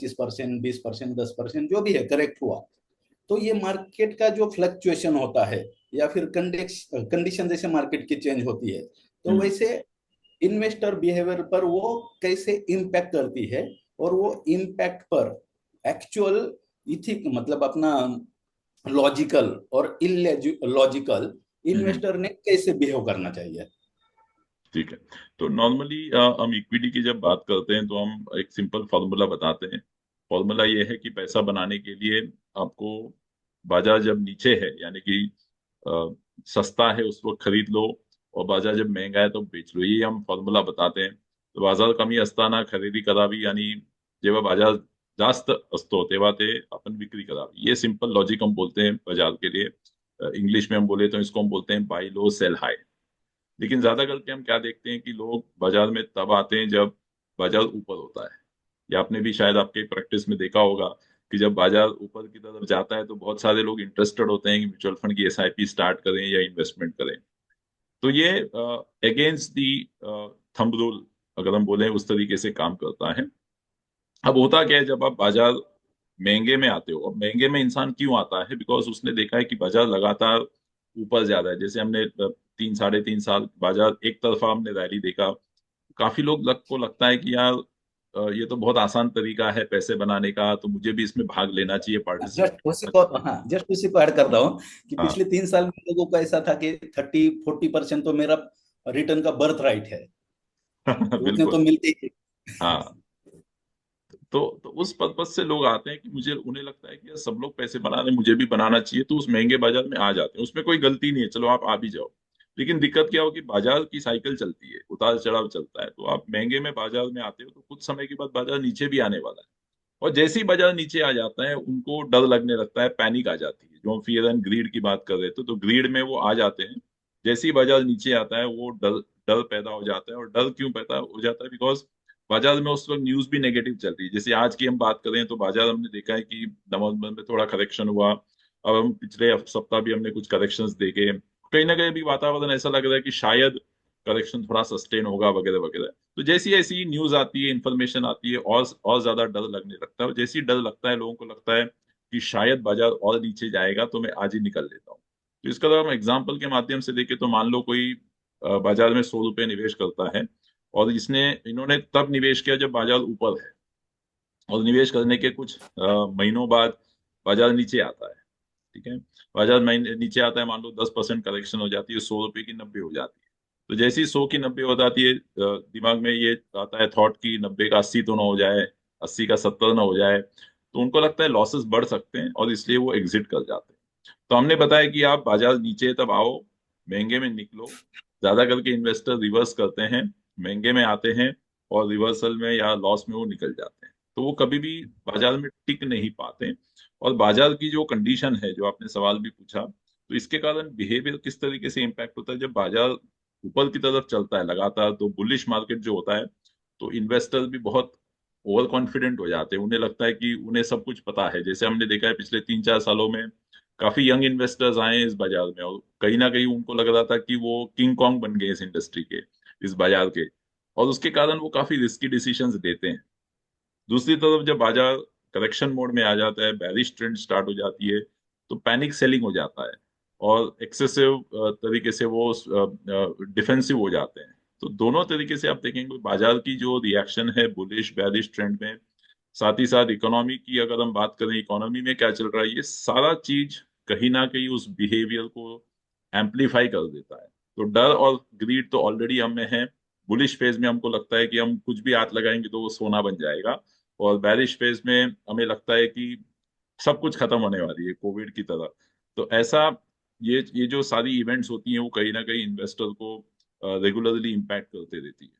25%, 20%, 10% जो भी है करेक्ट हुआ, तो ये मार्केट का जो फ्लक्चुएशन होता है या फिर कंडीशन जैसे मार्केट की चेंज होती है, तो हम्म। वैसे इन्वेस्टर बिहेवियर पर वो कैसे इम्पैक्ट करती है, और वो इम्पैक्ट पर एक्चुअल इथिक मतलब अपना लॉजिकल और इलॉजिकल हम्म। इन्वेस्टर ने कैसे बिहेव करना चाहिए। ठीक है। तो नॉर्मली हम इक्विटी की जब बात करते हैं तो हम एक सिंपल फॉर्मूला बताते हैं। फॉर्मूला ये है कि पैसा बनाने के लिए आपको बाजार जब नीचे है यानी कि अ, सस्ता है उस वक्त खरीद लो, और बाजार जब महंगा है तो बेच लो, ये हम फॉर्मूला बताते हैं। तो बाजार कमी असताना खरेदी करावी, यानी जेव्हा बाजार जास्त असतो तेव्हा ते आपण विक्री करावी, ये सिंपल लॉजिक हम बोलते हैं बाजार के लिए। इंग्लिश में हम बोले तो इसको हम बोलते हैं बाई लो सेल हाई। लेकिन ज्यादा करके हम क्या देखते हैं कि लोग बाजार में तब आते हैं जब बाजार ऊपर होता है। या आपने भी शायद आपके प्रैक्टिस में देखा होगा कि जब बाजार ऊपर की तरफ जाता है तो बहुत सारे लोग इंटरेस्टेड होते हैं कि म्यूचुअल फंड की एसआईपी स्टार्ट करें या इन्वेस्टमेंट करें। तो ये अगेंस्ट दी थंब रूल अगर हम बोले उस तरीके से काम करता है। अब होता क्या है, जब आप बाजार महंगे में आते हो, अब महंगे में इंसान क्यों आता है, बिकॉज उसने देखा है कि बाजार लगातार ऊपर जा रहा है। जैसे हमने 3 साढ़े 3 साल बाजार एक तरफा हमने रैली देखा। काफी लोग को लगता है कि यार ये तो बहुत आसान तरीका है पैसे बनाने का, तो मुझे भी इसमें भाग लेना चाहिए, जस्ट पार्टिसिपेट उसी करना को, चाहिए। हाँ जस्ट उसी को ऐड कर रहा हूँ कि हाँ। पिछले 3 साल में लोगों को ऐसा था कि 30-40% तो मेरा रिटर्न का बर्थ राइट है, तो उतने तो बिल्कुल। मिलते ही। हाँ। तो उस पर्पज से लोग आते हैं कि मुझे, उन्हें लगता है कि यार सब लोग पैसे बना रहे हैं, मुझे भी बनाना चाहिए, तो उस महंगे बाजार में आ जाते हैं। उसमें कोई गलती नहीं है, चलो आप आ भी जाओ। लेकिन दिक्कत क्या हो कि बाजार की साइकिल चलती है, उतार चढ़ाव चलता है। तो आप महंगे में बाजार में आते हो तो कुछ समय के बाद बाजार नीचे भी आने वाला है। और जैसे ही बाजार नीचे आ जाता है उनको डर लगने लगता है, पैनिक आ जाती है, जो हम फियर एंड ग्रीड की बात कर रहे थे, तो ग्रीड में वो आ जाते हैं। जैसे ही बाजार नीचे आता है वो डर डर पैदा हो जाता है। और डर क्यों पैदा हो जाता है, बिकॉज बाजार में उस वक्त न्यूज भी नेगेटिव चल रही है। जैसे आज की हम बात करें तो बाजार हमने देखा है कि नवंबर में थोड़ा करेक्शन हुआ। अब हम पिछले सप्ताह भी हमने कुछ करेक्शंस देखे, कहीं ना कहीं भी वातावरण ऐसा लग रहा है कि शायद करेक्शन थोड़ा सस्टेन होगा वगैरह वगैरह। तो जैसी ऐसी न्यूज आती है, इंफॉर्मेशन आती है, और ज्यादा डर लगने लगता है। और जैसे ही डर लगता है लोगों को लगता है कि शायद बाजार और नीचे जाएगा, तो मैं आज ही निकल लेता हूँ। तो इसका अगर हम एग्जाम्पल के माध्यम से देखें तो मान लो कोई बाजार में 100 रुपए निवेश करता है, और इसने इन्होंने तब निवेश किया जब बाजार ऊपर है, और निवेश करने के कुछ महीनों बाद बाजार नीचे आता है। ठीक है। बाजार महीने नीचे आता है, मान लो 10% करेक्शन हो जाती है, 100 रुपए की 90 हो जाती है। तो जैसे ही 100 की 90 हो जाती है, दिमाग में ये आता है थॉट की 90 का 80 तो ना हो जाए, 80 का 70 ना हो जाए। तो उनको लगता है लॉसेस बढ़ सकते हैं, और इसलिए वो एग्जिट कर जाते हैं। तो हमने बताया कि आप बाजार नीचे है तब आओ, महंगे में निकलो। ज्यादा करके इन्वेस्टर रिवर्स करते हैं, महंगे में आते हैं और रिवर्सल में या लॉस में वो निकल जाते हैं। तो वो कभी भी बाजार में टिक नहीं पाते। और बाजार की जो कंडीशन है, जो आपने सवाल भी पूछा, तो इसके कारण बिहेवियर किस तरीके से इम्पैक्ट होता है। जब बाजार ऊपर की तरफ चलता है लगातार, तो बुलिश मार्केट जो होता है, तो इन्वेस्टर्स भी बहुत ओवर कॉन्फिडेंट हो जाते हैं। उन्हें लगता है कि उन्हें सब कुछ पता है। जैसे हमने देखा है पिछले 3 4 सालों में काफी यंग इन्वेस्टर्स आए हैं इस बाजार में, और कहीं ना कहीं उनको लग रहा था कि वो किंग कॉन्ग बन गए इस इंडस्ट्री के, इस बाजार के। और उसके कारण वो काफी रिस्की डिसीजंस देते हैं। दूसरी तरफ जब बाजार करेक्शन मोड में आ जाता है, बेरिश ट्रेंड स्टार्ट हो जाती है, तो पैनिक सेलिंग हो जाता है, और एक्सेसिव तरीके से वो डिफेंसिव हो जाते हैं। तो दोनों तरीके से आप देखेंगे बाजार की जो रिएक्शन है बुलिश बेरिश ट्रेंड में, साथ ही साथ इकोनॉमी की अगर हम बात करें, इकोनॉमी में क्या चल रहा है, ये सारा चीज कहीं ना कहीं उस बिहेवियर को एम्पलीफाई कर देता है। तो डर और ग्रीड तो ऑलरेडी हम में है। बुलिश फेज में हमको लगता है कि हम कुछ भी हाथ लगाएंगे तो वो सोना बन जाएगा, और बैरिश फेज में हमें लगता है कि सब कुछ खत्म होने वाली है कोविड की तरह। तो ऐसा, ये जो सारी इवेंट्स होती हैं वो कहीं ना कहीं इन्वेस्टर को रेगुलरली इम्पैक्ट करते रहती है।